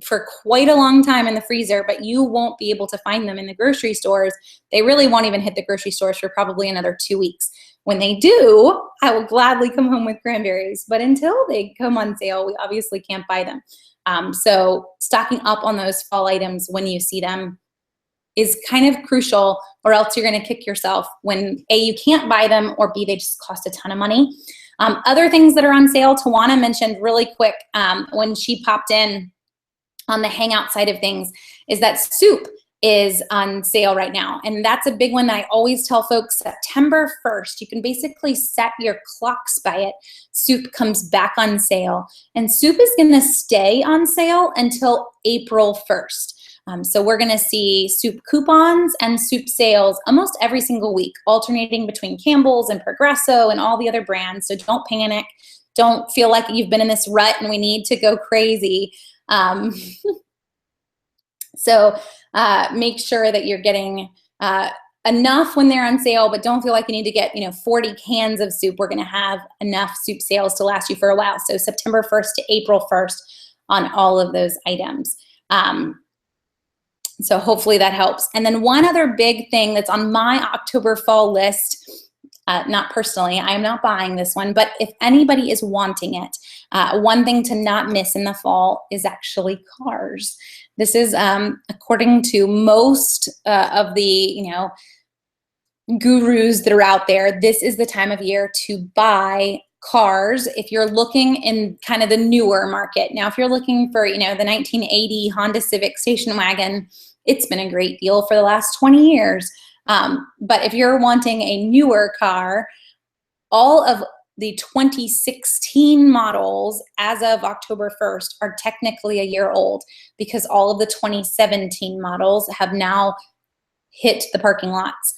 for quite a long time in the freezer, but you won't be able to find them in the grocery stores. They really won't even hit the grocery stores for probably another 2 weeks. When they do, I will gladly come home with cranberries, but until they come on sale, we obviously can't buy them. So stocking up on those fall items when you see them is kind of crucial, or else you're gonna kick yourself when A, you can't buy them, or B, they just cost a ton of money. Other things that are on sale, Tawana mentioned really quick when she popped in on the hangout side of things, is that soup is on sale right now. And that's a big one that I always tell folks. September 1st, you can basically set your clocks by it. Soup comes back on sale. And soup is gonna stay on sale until April 1st. So we're gonna see soup coupons and soup sales almost every single week, alternating between Campbell's and Progresso and all the other brands. So don't panic. Don't feel like you've been in this rut and we need to go crazy. So make sure that you're getting enough when they're on sale, but don't feel like you need to get 40 cans of soup. We're gonna have enough soup sales to last you for a while. So September 1st to April 1st on all of those items. So hopefully that helps. And then one other big thing that's on my October fall list, not personally, I am not buying this one, but if anybody is wanting it, one thing to not miss in the fall is actually cars. This is according to most of the gurus that are out there, this is the time of year to buy cars if you're looking in kind of the newer market. Now, if you're looking for the 1980 Honda Civic station wagon, it's been a great deal for the last 20 years. But if you're wanting a newer car, all of the 2016 models as of October 1st are technically a year old, because all of the 2017 models have now hit the parking lots.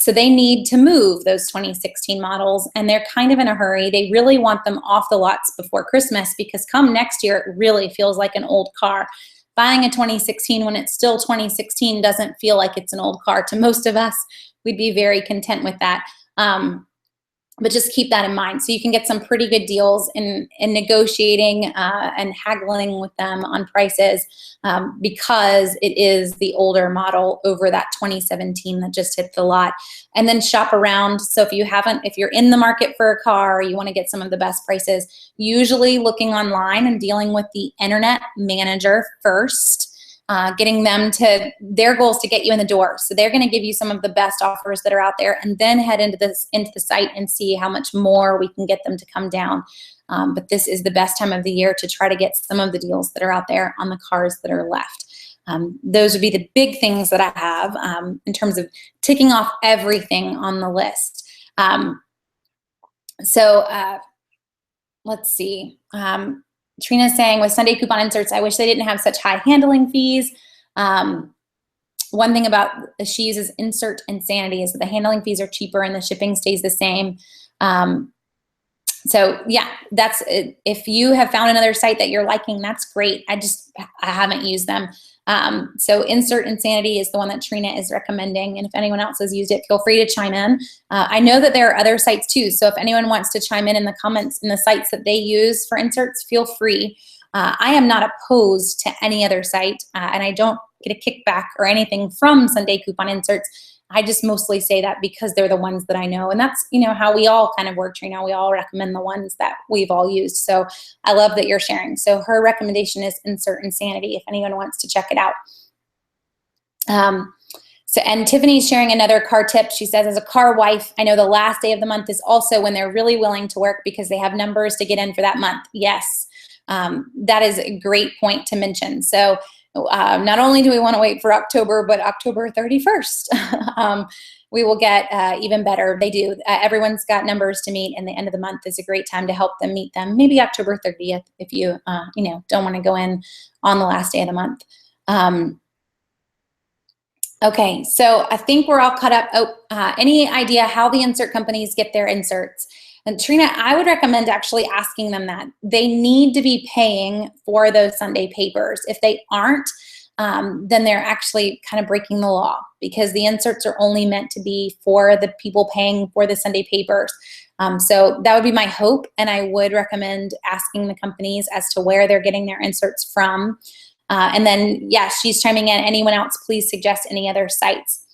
So they need to move those 2016 models, and they're kind of in a hurry. They really want them off the lots before Christmas, because come next year, it really feels like an old car. Buying a 2016 when it's still 2016 doesn't feel like it's an old car to most of us. We'd be very content with that. But just keep that in mind. So you can get some pretty good deals in negotiating and haggling with them on prices because it is the older model over that 2017 that just hit the lot. And then shop around. So if you're in the market for a car, you want to get some of the best prices, usually looking online and dealing with the internet manager first. Getting them to their goals to get you in the door. So they're going to give you some of the best offers that are out there, and then head into the site and see how much more we can get them to come down. But this is the best time of the year to try to get some of the deals that are out there on the cars that are left. Those would be the big things that I have in terms of ticking off everything on the list. Let's see. Trina's saying, with Sunday coupon inserts, I wish they didn't have such high handling fees. One thing about she uses Insert Insanity is that the handling fees are cheaper and the shipping stays the same. So yeah, that's if you have found another site that you're liking, that's great. I haven't used them. So Insert Insanity is the one that Trina is recommending. And if anyone else has used it, feel free to chime in. I know that there are other sites too. So if anyone wants to chime in the comments in the sites that they use for inserts, feel free. I am not opposed to any other site, and I don't get a kickback or anything from Sunday Coupon Inserts. I just mostly say that because they're the ones that I know. And that's, how we all kind of work, Trina. We all recommend the ones that we've all used. So I love that you're sharing. So her recommendation is Insert Insanity if anyone wants to check it out. And Tiffany's sharing another car tip. She says, as a car wife, I know the last day of the month is also when they're really willing to work because they have numbers to get in for that month. Yes, that is a great point to mention. So not only do we want to wait for October, but October 31st, we will get even better. They do. Everyone's got numbers to meet, and the end of the month is a great time to help them meet them. Maybe October 30th if you, don't want to go in on the last day of the month. Okay, so I think we're all caught up. Any idea how the insert companies get their inserts? And Trina, I would recommend actually asking them that. They need to be paying for those Sunday papers. If they aren't, then they're actually kind of breaking the law because the inserts are only meant to be for the people paying for the Sunday papers. So that would be my hope, and I would recommend asking the companies as to where they're getting their inserts from. And then, yeah, she's chiming in. Anyone else, please suggest any other sites.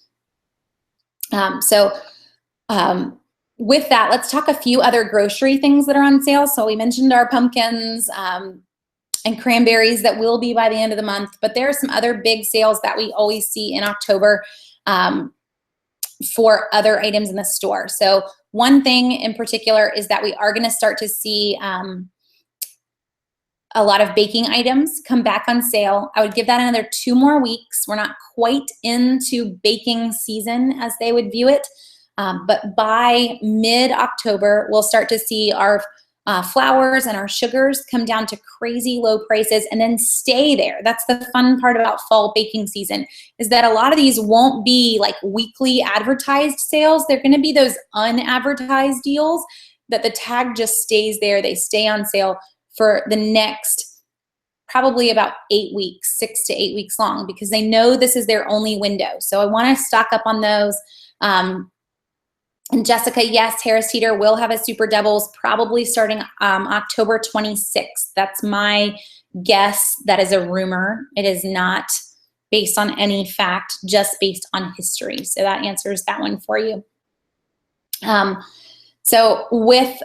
With that, let's talk a few other grocery things that are on sale. So we mentioned our pumpkins and cranberries that will be by the end of the month, but there are some other big sales that we always see in October for other items in the store. So one thing in particular is that we are going to start to see a lot of baking items come back on sale. I would give that another 2 more weeks. We're not quite into baking season as they would view it. But by mid-October, we'll start to see our flours and our sugars come down to crazy low prices and then stay there. That's the fun part about fall baking season, is that a lot of these won't be like weekly advertised sales. They're going to be those unadvertised deals that the tag just stays there. They stay on sale for the next probably about 8 weeks, 6 to 8 weeks long, because they know this is their only window. So I want to stock up on those. And Jessica, yes, Harris Teeter will have a Super Doubles probably starting October 26th. That's my guess. That is a rumor. It is not based on any fact, just based on history. So that answers that one for you. So with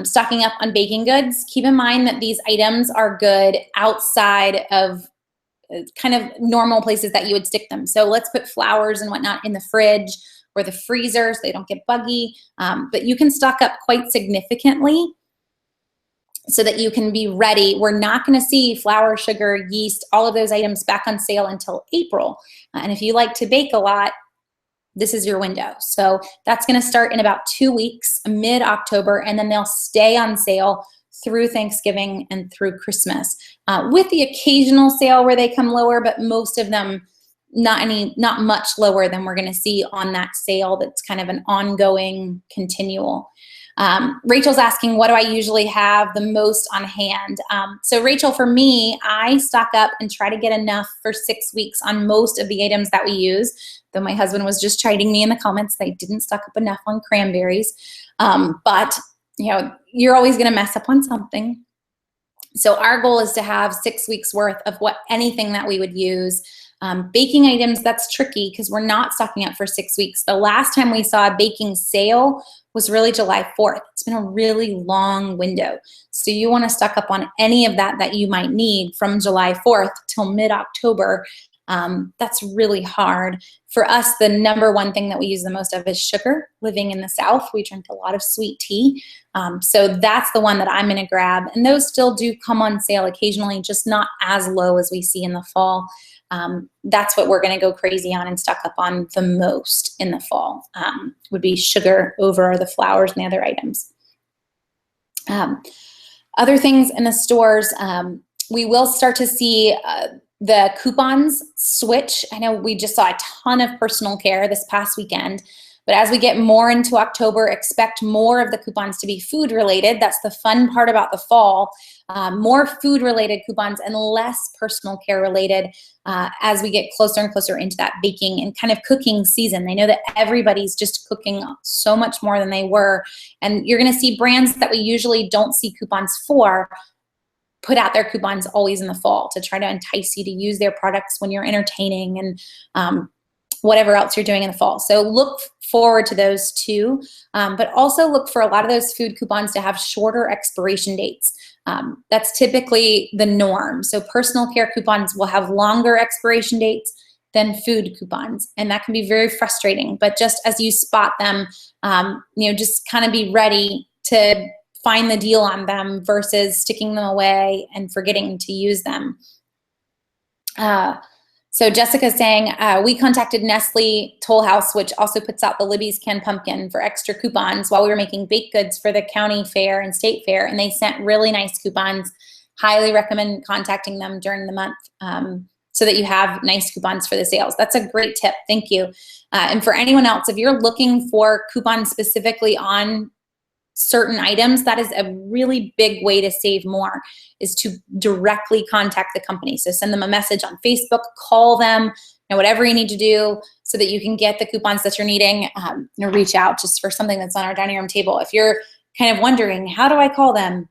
stocking up on baking goods, keep in mind that these items are good outside of kind of normal places that you would stick them. So let's put flours and whatnot in the fridge or the freezer so they don't get buggy. But you can stock up quite significantly so that you can be ready. We're not going to see flour, sugar, yeast, all of those items back on sale until April. And if you like to bake a lot, this is your window. So that's going to start in about 2 weeks, mid-October, and then they'll stay on sale through Thanksgiving and through Christmas, with the occasional sale where they come lower, but most of them not much lower than we're going to see on that sale. That's kind of an ongoing, continual. Rachel's asking, what do I usually have the most on hand? So Rachel, for me, I stock up and try to get enough for 6 weeks on most of the items that we use. Though my husband was just chiding me in the comments that I didn't stock up enough on cranberries. But you're always going to mess up on something. So our goal is to have 6 weeks worth of anything that we would use. Baking items, that's tricky because we're not stocking up for 6 weeks. The last time we saw a baking sale was really July 4th. It's been a really long window. So you want to stock up on any of that you might need from July 4th till mid-October. That's really hard. For us, the number one thing that we use the most of is sugar. Living in the South, we drink a lot of sweet tea. So that's the one that I'm going to grab. And those still do come on sale occasionally, just not as low as we see in the fall. That's what we're going to go crazy on and stock up on the most in the fall, would be sugar over the flours and the other items. Other things in the stores, we will start to see the coupons switch. I know we just saw a ton of personal care this past weekend, But as we get more into October, expect more of the coupons to be food related. That's the fun part about the fall. More food related coupons and less personal care related as we get closer and closer into that baking and kind of cooking season. I know that everybody's just cooking so much more than they were. And you're going to see brands that we usually don't see coupons for put out their coupons always in the fall to try to entice you to use their products when you're entertaining and whatever else you're doing in the fall. So look forward to those too, but also look for a lot of those food coupons to have shorter expiration dates. That's typically the norm. So personal care coupons will have longer expiration dates than food coupons, and that can be very frustrating. But just as you spot them, just kind of be ready to find the deal on them versus sticking them away and forgetting to use them. So Jessica's saying, we contacted Nestle Toll House, which also puts out the Libby's canned pumpkin for extra coupons while we were making baked goods for the county fair and state fair, and they sent really nice coupons. Highly recommend contacting them during the month so that you have nice coupons for the sales. That's a great tip, thank you. And for anyone else, if you're looking for coupons specifically on certain items, that is a really big way to save more, is to directly contact the company. So send them a message on Facebook, call them, whatever you need to do so that you can get the coupons that you're needing. Reach out just for something that's on our dining room table. If you're kind of wondering, how do I call them?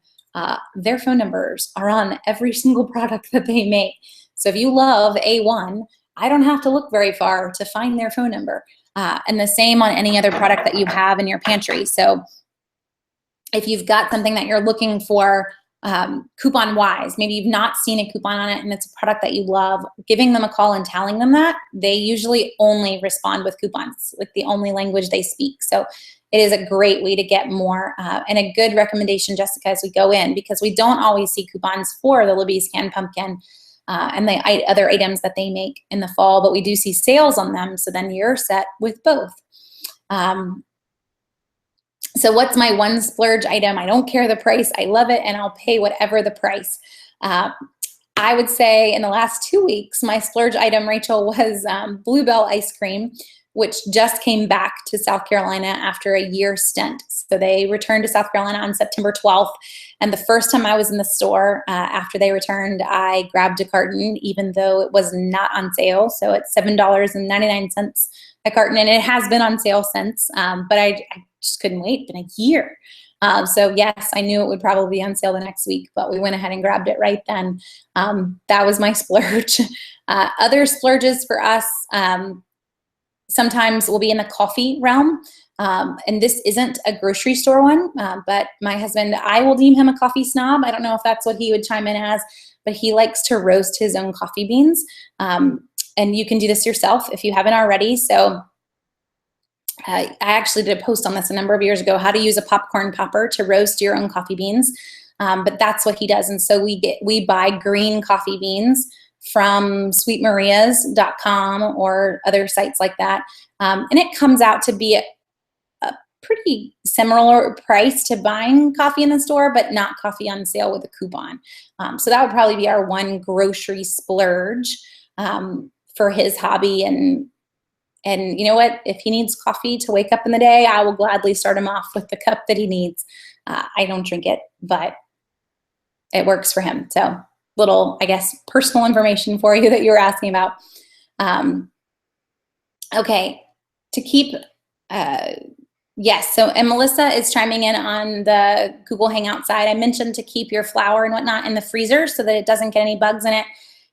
Their phone numbers are on every single product that they make. So if you love A1, I don't have to look very far to find their phone number. And the same on any other product that you have in your pantry. So if you've got something that you're looking for coupon-wise, maybe you've not seen a coupon on it and it's a product that you love, giving them a call and telling them that, they usually only respond with coupons, with the only language they speak. So it is a great way to get more and a good recommendation, Jessica, as we go in, because we don't always see coupons for the Libby's canned pumpkin and the other items that they make in the fall, but we do see sales on them, so then you're set with both. So what's my one splurge item? I don't care the price. I love it, and I'll pay whatever the price. I would say in the last 2 weeks, my splurge item, Rachel, was Bluebell ice cream, which just came back to South Carolina after a year stint. So they returned to South Carolina on September 12th. And the first time I was in the store after they returned, I grabbed a carton, even though it was not on sale. So it's $7.99 a carton, and it has been on sale since, but I just couldn't wait. It's been a year. So yes, I knew it would probably be on sale the next week, but we went ahead and grabbed it right then. That was my splurge. Other splurges for us sometimes will be in the coffee realm. And this isn't a grocery store one, but my husband, I will deem him a coffee snob. I don't know if that's what he would chime in as, but he likes to roast his own coffee beans. And you can do this yourself if you haven't already. So I actually did a post on this a number of years ago, how to use a popcorn popper to roast your own coffee beans. But that's what he does. And so we buy green coffee beans from sweetmarias.com or other sites like that. And it comes out to be a pretty similar price to buying coffee in the store, but not coffee on sale with a coupon. So that would probably be our one grocery splurge for his hobby. And you know what? If he needs coffee to wake up in the day, I will gladly start him off with the cup that he needs. I don't drink it, but it works for him. So little, I guess, personal information for you that you were asking about. Okay, to keep, yes, so, and Melissa is chiming in on the Google Hangout side. I mentioned to keep your flour and whatnot in the freezer so that it doesn't get any bugs in it.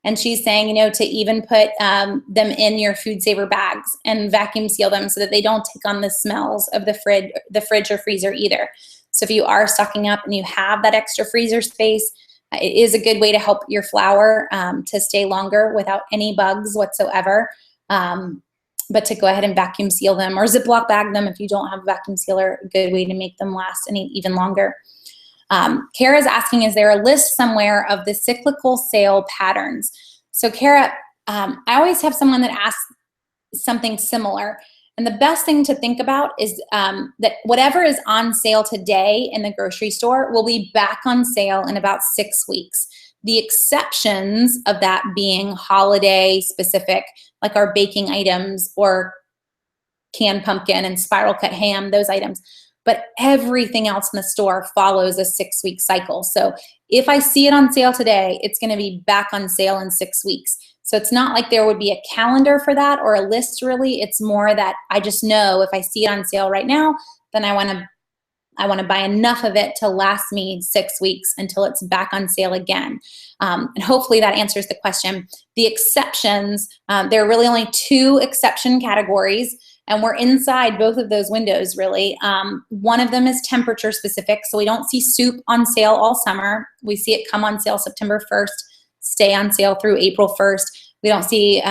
And she's saying, to even put them in your food saver bags and vacuum seal them so that they don't take on the smells of the fridge or freezer either. So if you are stocking up and you have that extra freezer space, it is a good way to help your flour to stay longer without any bugs whatsoever. But to go ahead and vacuum seal them or Ziploc bag them if you don't have a vacuum sealer, a good way to make them last even longer. Kara's asking, is there a list somewhere of the cyclical sale patterns? So Kara, I always have someone that asks something similar. And the best thing to think about is that whatever is on sale today in the grocery store will be back on sale in about 6 weeks. The exceptions of that being holiday specific, like our baking items or canned pumpkin and spiral cut ham, those items. But everything else in the store follows a 6-week cycle. So if I see it on sale today, it's going to be back on sale in 6 weeks. So it's not like there would be a calendar for that or a list really. It's more that I just know if I see it on sale right now, then I want to buy enough of it to last me 6 weeks until it's back on sale again. And hopefully that answers the question. The exceptions, there are really only 2 exception categories, and we're inside both of those windows really. One of them is temperature specific, so we don't see soup on sale all summer. We see it come on sale September 1st, stay on sale through April 1st. We don't see,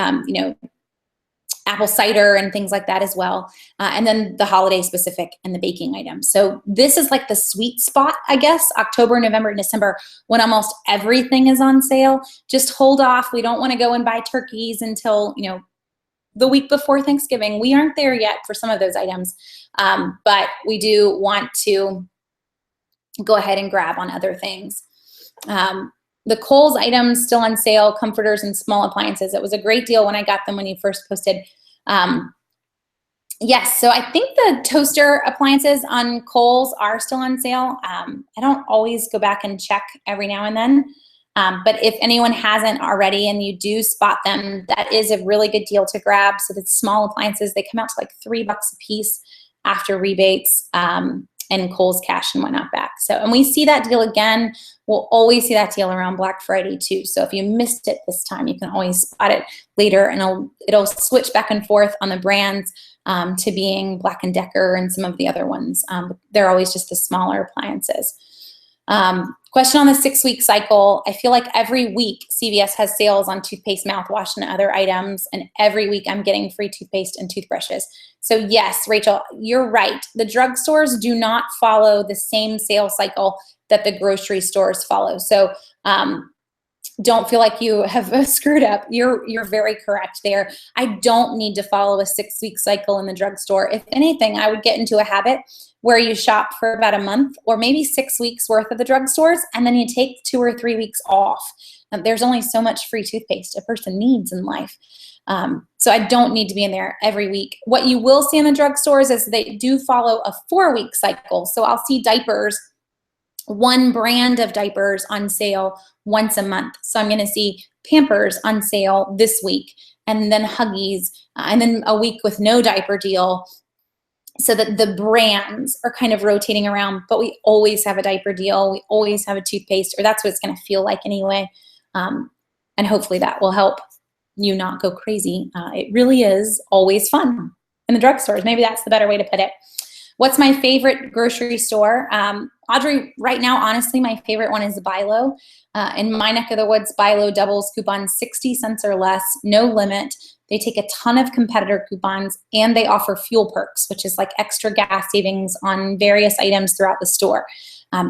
apple cider and things like that as well. And then the holiday specific and the baking items. So this is like the sweet spot, I guess, October, November, and December, when almost everything is on sale. Just hold off. We don't want to go and buy turkeys until, the week before Thanksgiving. We aren't there yet for some of those items, but we do want to go ahead and grab on other things. The Kohl's items still on sale, comforters and small appliances. It was a great deal when I got them when you first posted. Yes, so I think the toaster appliances on Kohl's are still on sale. I don't always go back and check every now and then, but if anyone hasn't already and you do spot them, that is a really good deal to grab. So the small appliances, they come out to like $3 a piece after rebates. And Kohl's cash and whatnot back. So, and we see that deal again. We'll always see that deal around Black Friday too. So if you missed it this time, you can always spot it later, and it'll switch back and forth on the brands to being Black & Decker and some of the other ones. They're always just the smaller appliances. Question on the 6-week cycle. I feel like every week CVS has sales on toothpaste, mouthwash, and other items, and every week I'm getting free toothpaste and toothbrushes. So yes, Rachel, you're right. The drugstores do not follow the same sales cycle that the grocery stores follow. So don't feel like you have screwed up. You're very correct there. I don't need to follow a 6-week cycle in the drugstore. If anything, I would get into a habit where you shop for about a month or maybe 6 weeks worth of the drugstores, and then you take 2 or 3 weeks off. There's only so much free toothpaste a person needs in life. So I don't need to be in there every week. What you will see in the drugstores is they do follow a 4-week cycle. So I'll see diapers, one brand of diapers on sale once a month. So I'm going to see Pampers on sale this week, and then Huggies, and then a week with no diaper deal, so that the brands are kind of rotating around, but we always have a diaper deal. We always have a toothpaste, or that's what it's going to feel like anyway. And hopefully that will help you not go crazy. It really is always fun in the drugstores. Maybe that's the better way to put it. What's my favorite grocery store? Audrey, right now, honestly, my favorite one is Bilo. In my neck of the woods, Bilo doubles coupons 60 cents or less, no limit. They take a ton of competitor coupons, and they offer fuel perks, which is like extra gas savings on various items throughout the store.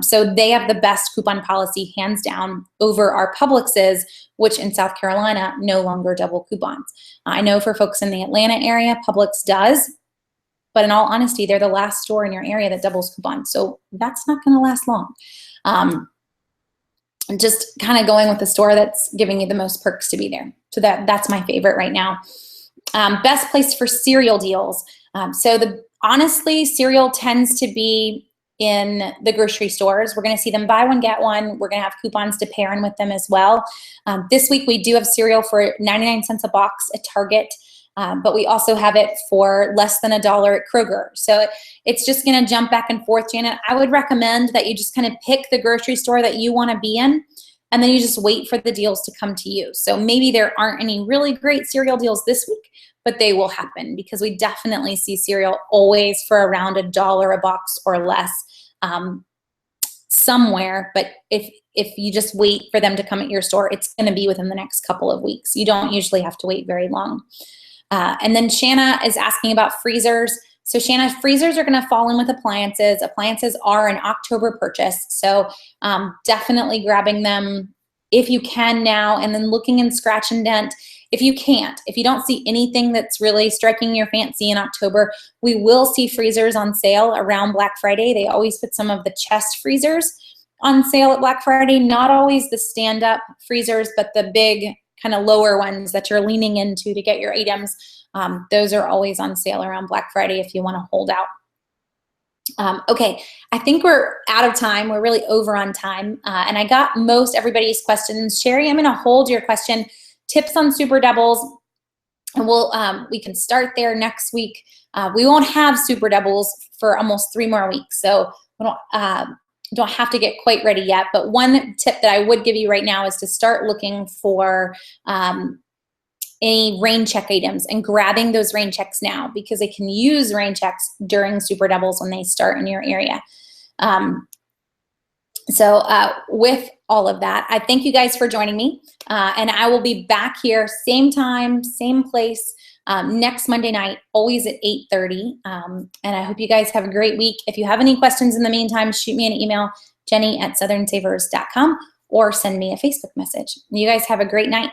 So they have the best coupon policy, hands down, over our Publix's, which in South Carolina no longer double coupons. I know for folks in the Atlanta area, Publix does, but in all honesty, they're the last store in your area that doubles coupons. So that's not going to last long. Just kind of going with the store that's giving you the most perks to be there. So that's my favorite right now. Best place for cereal deals. Honestly, cereal tends to be in the grocery stores. We're going to see them buy one, get one. We're going to have coupons to pair in with them as well. This week, we do have cereal for 99 cents a box at Target. But we also have it for less than $1 at Kroger. So it's just going to jump back and forth, Janet. I would recommend that you just kind of pick the grocery store that you want to be in, and then you just wait for the deals to come to you. So maybe there aren't any really great cereal deals this week, but they will happen, because we definitely see cereal always for around $1 a box or less somewhere. But if you just wait for them to come at your store, it's going to be within the next couple of weeks. You don't usually have to wait very long. And then Shanna is asking about freezers. So Shanna, freezers are going to fall in with appliances. Appliances are an October purchase. So definitely grabbing them if you can now, and then looking in scratch and dent if you can't. If you don't see anything that's really striking your fancy in October, we will see freezers on sale around Black Friday. They always put some of the chest freezers on sale at Black Friday. Not always the stand-up freezers, but the big kind of lower ones that you're leaning into to get your items, those are always on sale around Black Friday if you want to hold out. Okay, I think we're out of time. We're really over on time. And I got most everybody's questions. Sherry, I'm going to hold your question. Tips on Super Doubles. And we can start there next week. We won't have Super Doubles for almost 3 more weeks. So we don't have to get quite ready yet. But one tip that I would give you right now is to start looking for any rain check items and grabbing those rain checks now, because they can use rain checks during Super Doubles when they start in your area. So with all of that, I thank you guys for joining me. And I will be back here same time, same place next Monday night, always at 8:30. And I hope you guys have a great week. If you have any questions in the meantime, shoot me an email, jenny@southernsavers.com, or send me a Facebook message. You guys have a great night.